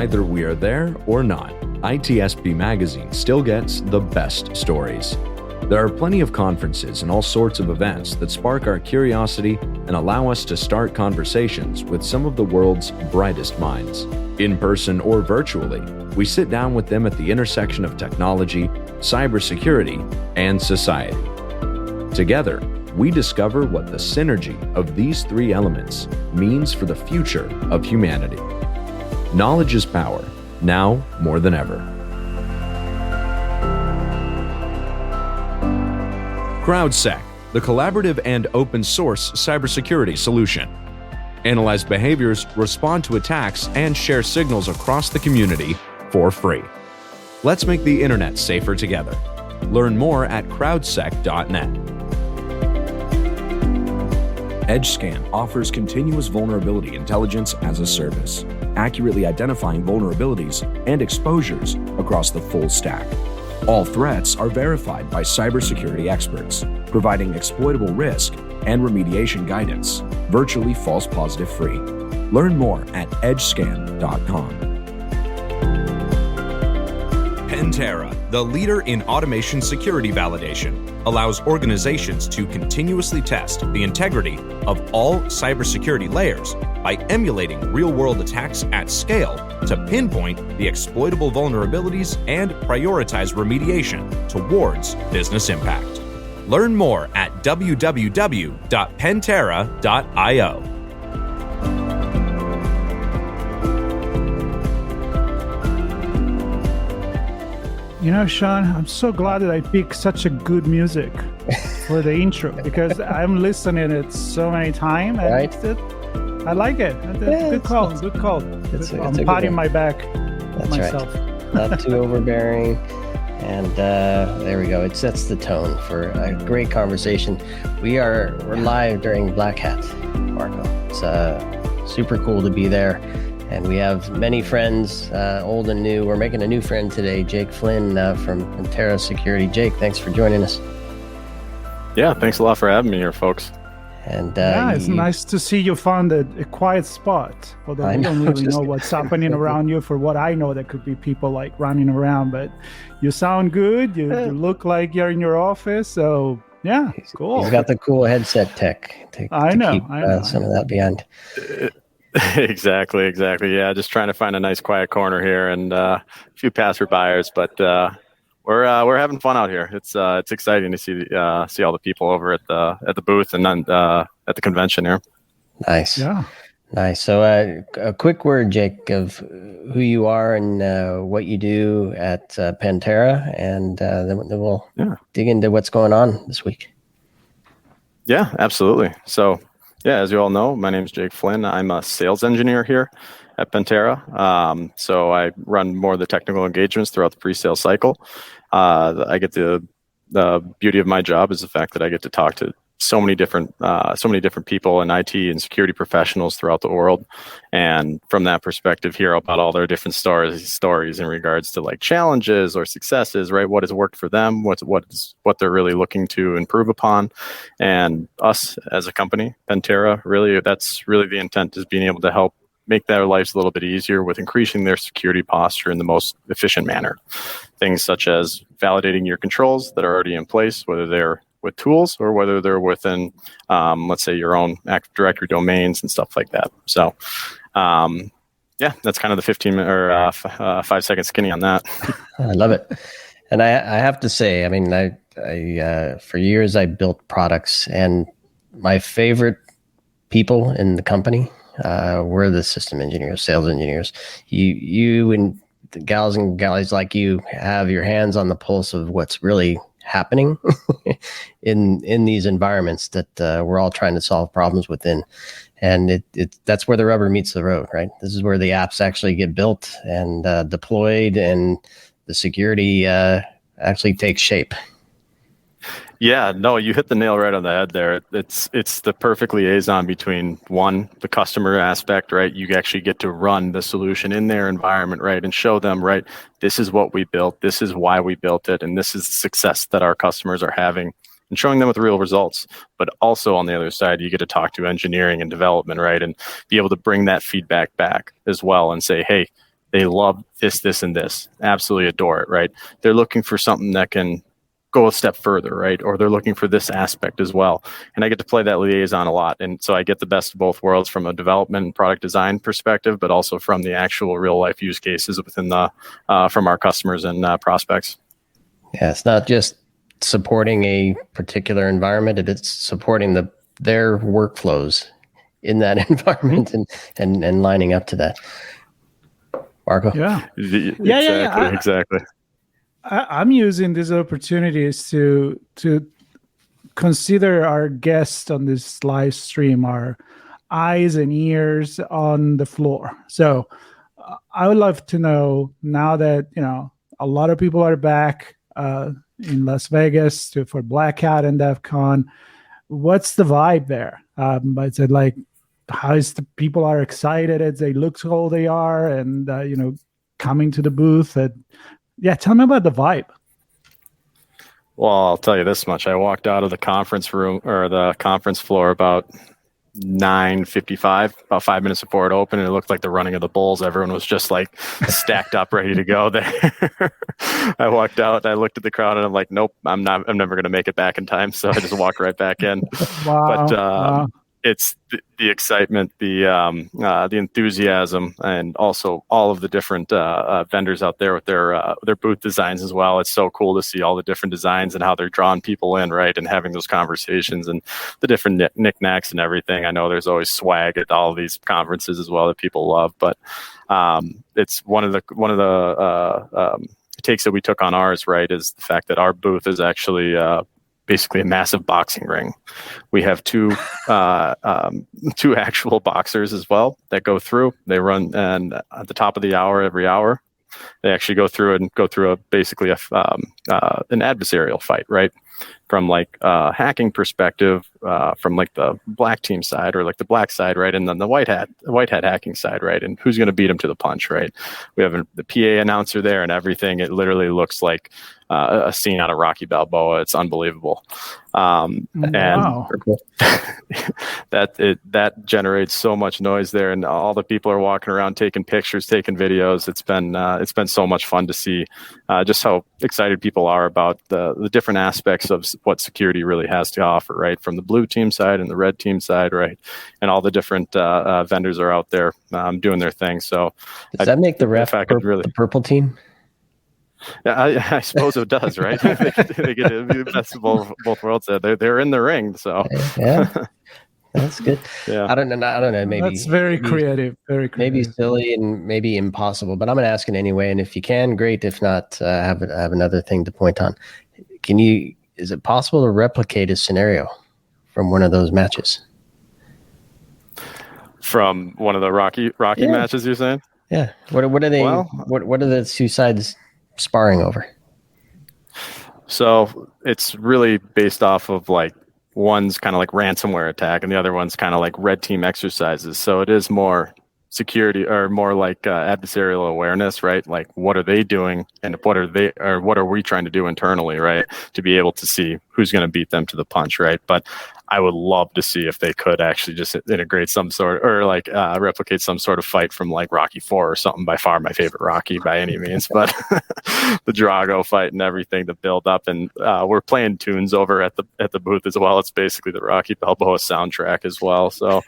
Either we are there or not, ITSPmagazine still gets the best stories. There are plenty of conferences and all sorts of events that spark our curiosity and allow us to start conversations with some of the world's brightest minds. In person or virtually, we sit down with them at the intersection of technology, cybersecurity, and society. Together, we discover what the synergy of these three elements means for the future of humanity. Knowledge is power, now more than ever. CrowdSec, the collaborative and open source cybersecurity solution. Analyze behaviors, respond to attacks, and share signals across the community for free. Let's make the internet safer together. Learn more at crowdsec.net. EdgeScan offers continuous vulnerability intelligence as a service, accurately identifying vulnerabilities and exposures across the full stack. All threats are verified by cybersecurity experts, providing exploitable risk and remediation guidance, virtually false positive free. Learn more at edgescan.com. Pantera, the leader in automation security validation, allows organizations to continuously test the integrity of all cybersecurity layers by emulating real-world attacks at scale to pinpoint the exploitable vulnerabilities and prioritize remediation towards business impact. Learn more at www.pantera.io. You know, Sean, I'm so glad that I picked such a good music for the intro because I'm listening it so many times. Right. I like it. Good call. Good call. I'm patting my back myself. Right. Not too overbearing. And there we go. It sets the tone for a great conversation. We're live during Black Hat, Marco. It's super cool to be there. And we have many friends, old and new. We're making a new friend today, Jake Flynn from Pantera Security. Jake, thanks for joining us. Yeah, thanks a lot for having me here, folks. And it's nice to see you found a quiet spot. Although we don't really know what's happening around you. For what I know, there could be people like running around, but you sound good. You look like you're in your office. So yeah, cool. He's got the cool headset tech to keep some of that behind. Exactly. Yeah, just trying to find a nice quiet corner here and a few passerbyers, but we're having fun out here. It's exciting to see all the people over at the booth and then at the convention here. Nice. Yeah. Nice. So a quick word, Jake, of who you are and what you do at Pantera, and then we'll dig into what's going on this week. Yeah, absolutely. So, yeah, as you all know, my name is Jake Flynn. I'm a sales engineer here at Pantera. So I run more of the technical engagements throughout the pre-sale cycle. I get the beauty of my job is the fact that I get to talk to so many different people in IT and security professionals throughout the world, and from that perspective, hear about all their different stories in regards to like challenges or successes, right? What has worked for them? What they're really looking to improve upon, and us as a company, Pantera, really that's really the intent, is being able to help make their lives a little bit easier with increasing their security posture in the most efficient manner. Things such as validating your controls that are already in place, whether they're with tools or whether they're within, let's say, your own Active Directory domains and stuff like that. So, yeah, that's kind of the 5-second skinny on that. I love it. And I have to say, I mean, I for years I built products, and my favorite people in the company were the system engineers, sales engineers. You and the gals and guys like you have your hands on the pulse of what's really happening in these environments that we're all trying to solve problems within. And that's where the rubber meets the road, right? This is where the apps actually get built and deployed, and the security actually takes shape. Yeah, no, you hit the nail right on the head there. It's the perfect liaison between the customer aspect, right? You actually get to run the solution in their environment, right? And show them, right, this is what we built, this is why we built it, and this is the success that our customers are having, and showing them with real results. But also on the other side, you get to talk to engineering and development, right? And be able to bring that feedback back as well and say, hey, they love this, and this. Absolutely adore it, right? They're looking for something that can go a step further, right? Or they're looking for this aspect as well. And I get to play that liaison a lot. And so I get the best of both worlds from a development and product design perspective, but also from the actual real life use cases within the, from our customers and prospects. Yeah, it's not just supporting a particular environment, it's supporting their workflows in that environment and lining up to that. Marco? Yeah. Exactly. I'm using these opportunities to consider our guests on this live stream, our eyes and ears on the floor. So I would love to know, now that a lot of people are back in Las Vegas for Black Hat and DEF CON, what's the vibe there? Is it like, how is the people are excited as they look how old they are and coming to the booth? Yeah, tell me about the vibe. Well, I'll tell you this much. I walked out of the conference room or the conference floor about 9:55, about 5 minutes before it opened, and it looked like the running of the bulls. Everyone was just like stacked up, ready to go there. I walked out, I looked at the crowd, and I'm like, nope, I'm never going to make it back in time. So I just walked right back in. Wow. But it's the excitement, the enthusiasm, and also all of the different vendors out there with their booth designs as well. It's so cool to see all the different designs and how they're drawing people in, right, and having those conversations and the different knickknacks and everything. I know there's always swag at all of these conferences as well that people love, but it's one of the takes that we took on ours, right, is the fact that our booth is actually basically a massive boxing ring. We have two actual boxers as well that go through. They run, and at the top of the hour, every hour, they actually go through an adversarial fight, right? From like a hacking perspective, from like the black team side or like the black side, right? And then the white hat hacking side, right? And who's going to beat them to the punch, right? We have the PA announcer there and everything. It literally looks like a scene out of Rocky Balboa. It's unbelievable. And that generates so much noise there, and all the people are walking around taking pictures, taking videos. It's been so much fun to see just how excited people are about the different aspects of what security really has to offer, right? From the blue team side and the red team side, right? And all the different vendors are out there doing their thing. So does that make the ref the purple team? Yeah, I suppose it does, right? they get to be the best of both worlds. They're in the ring, so yeah, that's good. Yeah, I don't know. Maybe that's very creative. Maybe silly and maybe impossible, but I'm gonna ask it anyway. And if you can, great. If not, I have another thing to point on. Is it possible to replicate a scenario from one of those matches? From one of the Rocky matches, you're saying? Yeah. What are they? What are the two sides sparring over? So it's really based off of like, one's kind of like ransomware attack and the other one's kind of like red team exercises. So it is more security or more like adversarial awareness, right? Like, what are they doing and what are we trying to do internally, right? To be able to see who's going to beat them to the punch, right? But I would love to see if they could actually just integrate some sort or like replicate some sort of fight from like Rocky IV or something. By far my favorite Rocky by any means, but the Drago fight and everything, the build up, and we're playing tunes over at the booth as well. It's basically the Rocky Balboa soundtrack as well. So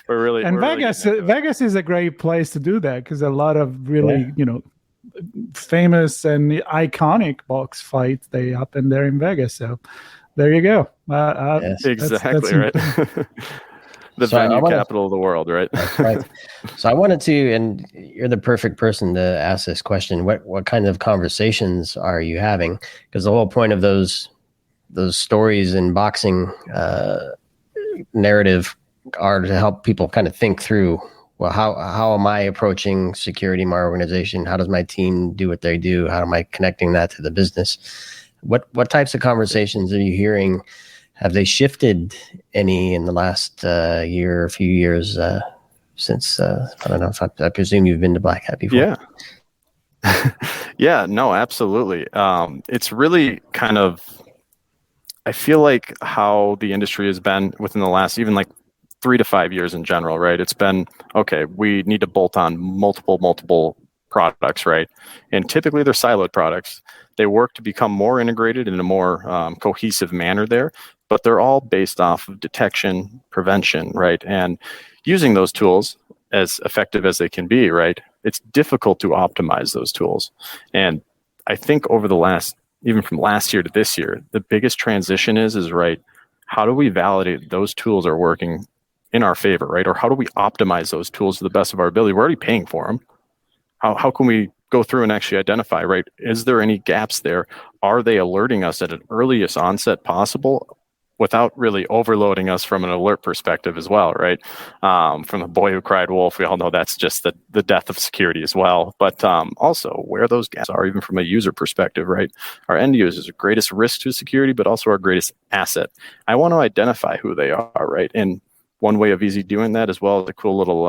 we're really Vegas is a great place to do that because a lot of really famous and iconic box fights they happen there in Vegas. So there you go. Yes. Exactly right. The venue capital of the world, right? That's right. So I wanted to, and you're the perfect person to ask this question. What kind of conversations are you having? Because the whole point of those stories in boxing narrative are to help people kind of think through, well, how am I approaching security in my organization? How does my team do what they do? How am I connecting that to the business? What types of conversations are you hearing? Have they shifted any in the last year or few years since, I don't know, I presume you've been to Black Hat before. Yeah. Yeah, no, absolutely. It's really kind of, I feel like how the industry has been within the last even like 3 to 5 years in general, right? It's been, okay, we need to bolt on multiple products, right? And typically they're siloed products. They work to become more integrated in a more cohesive manner there, but they're all based off of detection, prevention, right? And using those tools as effective as they can be, right? It's difficult to optimize those tools. And I think over the last, even from last year to this year, the biggest transition is right, how do we validate those tools are working in our favor, right? Or how do we optimize those tools to the best of our ability? We're already paying for them. How can we go through and actually identify, right? Is there any gaps there? Are they alerting us at an earliest onset possible without really overloading us from an alert perspective as well, right? From the boy who cried wolf, we all know that's just the death of security as well. But also where those gaps are, even from a user perspective, right? Our end users are greatest risk to security, but also our greatest asset. I want to identify who they are, right? And one way of easy doing that, as well as a cool little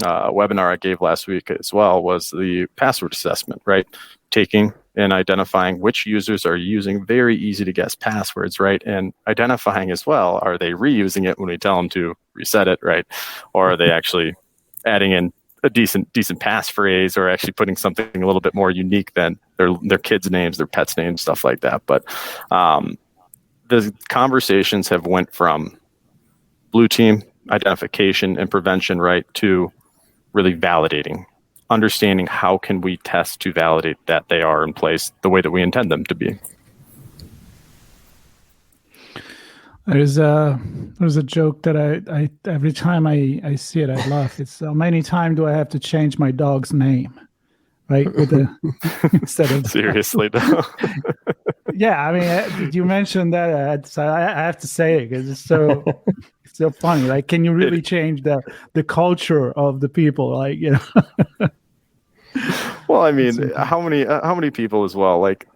webinar I gave last week as well, was the password assessment, right? Taking and identifying which users are using very easy to guess passwords, right? And identifying as well, are they reusing it when we tell them to reset it, right? Or are they actually adding in a decent passphrase, or actually putting something a little bit more unique than their kids' names, their pets' names, stuff like that. But the conversations have went from blue team identification and prevention, right, to really validating, understanding how can we test to validate that they are in place the way that we intend them to be. There's a joke that I every time I see it, I laugh. It's how many times do I have to change my dog's name, right? With the instead of seriously though. Yeah, I mean, you mentioned that, so I have to say it because it's so funny. Like, can you really change the culture of the people? Like, you know. Well, I mean, how many people as well? Like,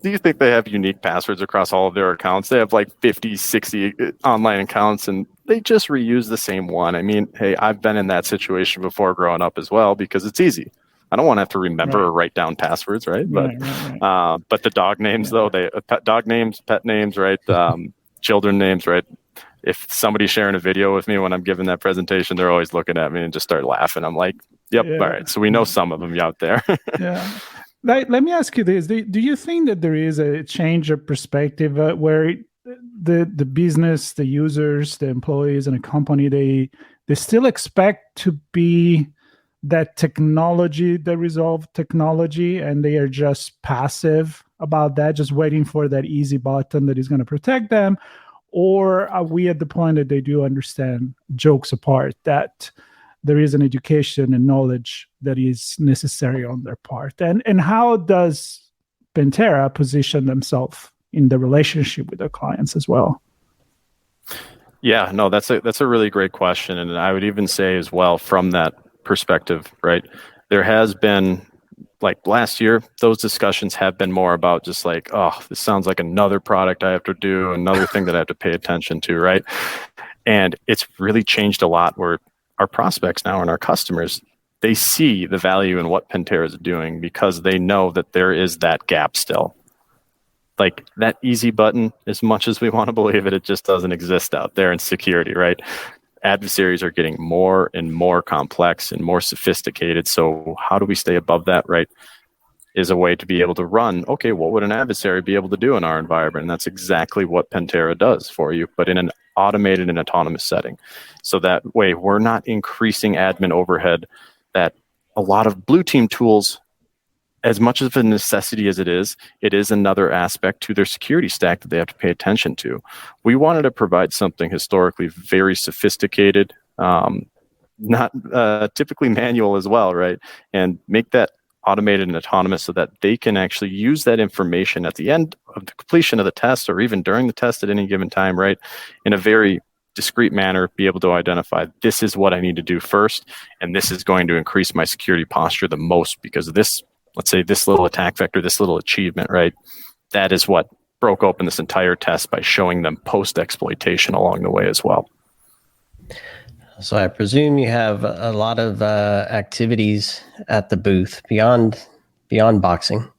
do you think they have unique passwords across all of their accounts? They have like 50, 60 online accounts, and they just reuse the same one. I mean, hey, I've been in that situation before growing up as well, because it's easy. I don't want to have to remember or write down passwords, right? But but the dog names, though, dog names, pet names, right? Children names, right? If somebody's sharing a video with me when I'm giving that presentation, they're always looking at me and just start laughing. I'm like, yep, all right. So we know some of them out there. Yeah. Let me ask you this. Do you think that there is a change of perspective where the business, the users, the employees in a company, they still expect to be that technology, the resolve technology, and they are just passive about that, just waiting for that easy button that is going to protect them? Or are we at the point that they do understand, jokes apart, that there is an education and knowledge that is necessary on their part? And how does Pantera position themselves in the relationship with their clients as well? Yeah, no, that's a really great question. And I would even say as well, from that perspective, right, there has been, like last year, those discussions have been more about just like, oh, this sounds like another product I have to do, another thing that I have to pay attention to, right? And it's really changed a lot where our prospects now and our customers, they see the value in what Pantera is doing, because they know that there is that gap still. Like that easy button, as much as we want to believe it, it just doesn't exist out there in security, right? Adversaries are getting more and more complex and more sophisticated. So how do we stay above that, right? Is a way to be able to run, okay, what would an adversary be able to do in our environment? And that's exactly what Pantera does for you, but in an automated and autonomous setting. So that way we're not increasing admin overhead that a lot of blue team tools, as much of a necessity as it is another aspect to their security stack that they have to pay attention to. We wanted to provide something historically very sophisticated, not typically manual as well, right? And make that automated and autonomous so that they can actually use that information at the end of the completion of the test, or even during the test at any given time, right? In a very discrete manner, be able to identify, this is what I need to do first, and this is going to increase my security posture the most because of this. Let's say this little attack vector, this little achievement, right? That is what broke open this entire test by showing them post-exploitation along the way as well. So I presume you have a lot of activities at the booth beyond boxing.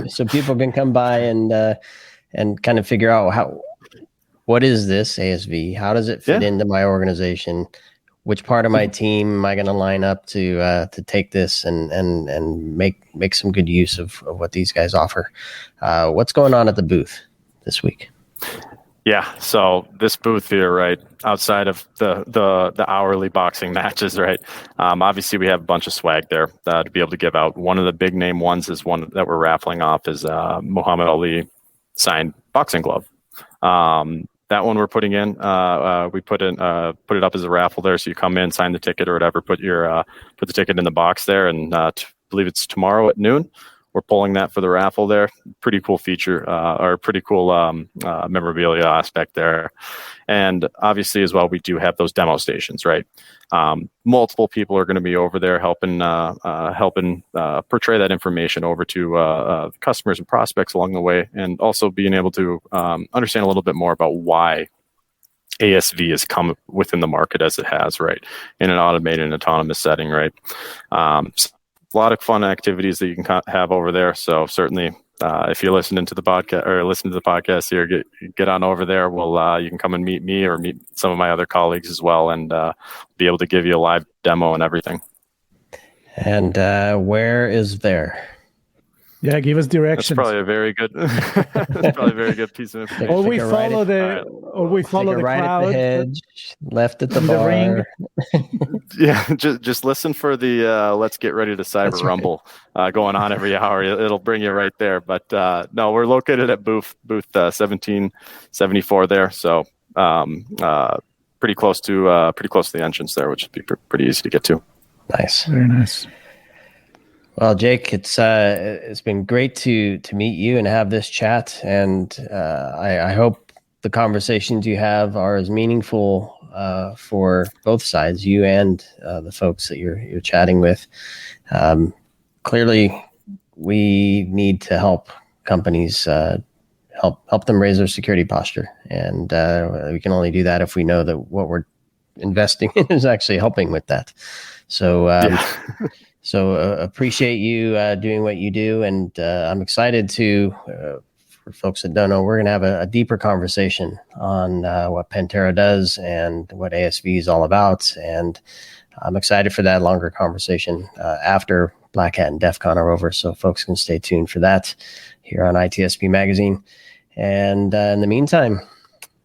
so people can come by and kind of figure out what is this ASV? How does it fit into my organization? Which part of my team am I going to line up to take this and make some good use of what these guys offer? What's going on at the booth this week? Yeah, so this booth here, right, outside of the hourly boxing matches, right, obviously we have a bunch of swag there to be able to give out. One of the big name ones is one that we're raffling off is Muhammad Ali signed boxing glove. That one we're putting in. We put it up as a raffle there, so you come in, sign the ticket or whatever, put the ticket in the box there, and believe it's tomorrow at noon. We're pulling that for the raffle there. Pretty cool feature, or pretty cool memorabilia aspect there. And obviously as well, we do have those demo stations, right? Multiple people are going to be over there helping portray that information over to customers and prospects along the way, and also being able to understand a little bit more about why ASV has come within the market as it has, right? In an automated and autonomous setting, right? A lot of fun activities that you can have over there. So certainly, if you're listening to the podcast or listen to the podcast here, get on over there. You can come and meet me or meet some of my other colleagues as well, and be able to give you a live demo and everything. And where is there? Yeah, give us directions. That's probably a very good. That's probably a very good piece of information. Or we follow the right crowd. At the hedge, left at the bar. Ring. Yeah, just listen for the Let's Get Ready to Cyber Rumble going on every hour. It'll bring you right there. But no, we're located at booth 1774 there, so pretty close to the entrance there, which would be pretty easy to get to. Nice, very nice. Well, Jake, it's been great to meet you and have this chat, and I hope the conversations you have are as meaningful for both sides, you and the folks that you're chatting with. Clearly, we need to help companies help them raise their security posture, and we can only do that if we know that what we're investing in is actually helping with that. So. So appreciate you doing what you do, and I'm excited to, for folks that don't know, we're going to have a deeper conversation on what Pantera does and what ASV is all about, and I'm excited for that longer conversation after Black Hat and DEF CON are over, so folks can stay tuned for that here on ITSP Magazine. And in the meantime,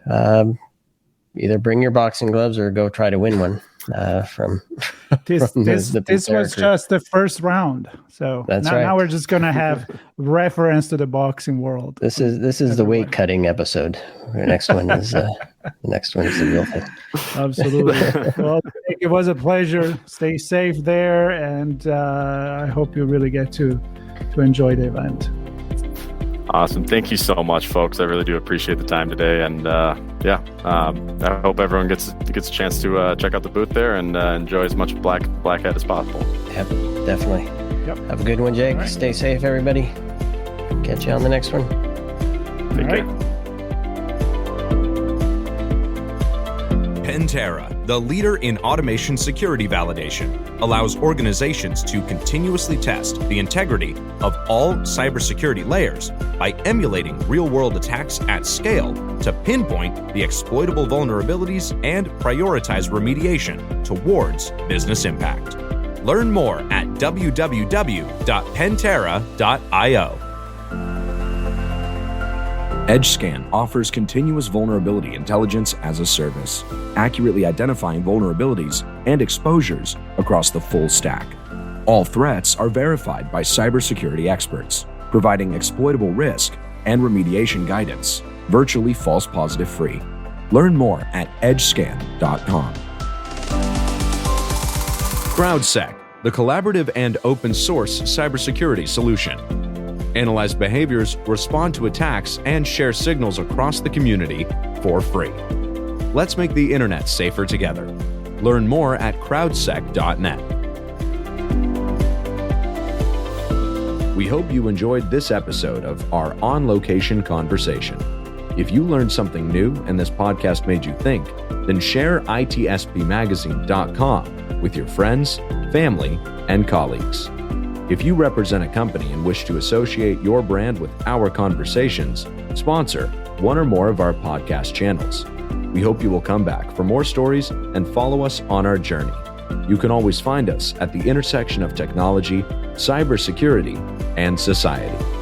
either bring your boxing gloves or go try to win one. This was just the first round, so now we're just gonna have reference to the boxing world. This is the weight cutting episode. The next one is the real thing. Absolutely. Well, it was a pleasure. Stay safe there, and I hope you really get to enjoy the event. Awesome. Thank you so much, folks. I really do appreciate the time today. And I hope everyone gets a chance to check out the booth there and enjoy as much Black Hat as possible. Yep, definitely. Yep. Have a good one, Jake. Right. Stay safe, everybody. Catch you on the next one. Take care. Pantera, the leader in automation security validation, allows organizations to continuously test the integrity of all cybersecurity layers by emulating real-world attacks at scale to pinpoint the exploitable vulnerabilities and prioritize remediation towards business impact. Learn more at www.pantera.io. EdgeScan offers continuous vulnerability intelligence as a service, accurately identifying vulnerabilities and exposures across the full stack. All threats are verified by cybersecurity experts, providing exploitable risk and remediation guidance, virtually false positive free. Learn more at edgescan.com. CrowdSec, the collaborative and open source cybersecurity solution. Analyze behaviors, respond to attacks, and share signals across the community for free. Let's make the internet safer together. Learn more at crowdsec.net. We hope you enjoyed this episode of our on-location conversation. If you learned something new and this podcast made you think, then share ITSPmagazine.com with your friends, family, and colleagues. If you represent a company and wish to associate your brand with our conversations, sponsor one or more of our podcast channels. We hope you will come back for more stories and follow us on our journey. You can always find us at the intersection of technology, cybersecurity, and society.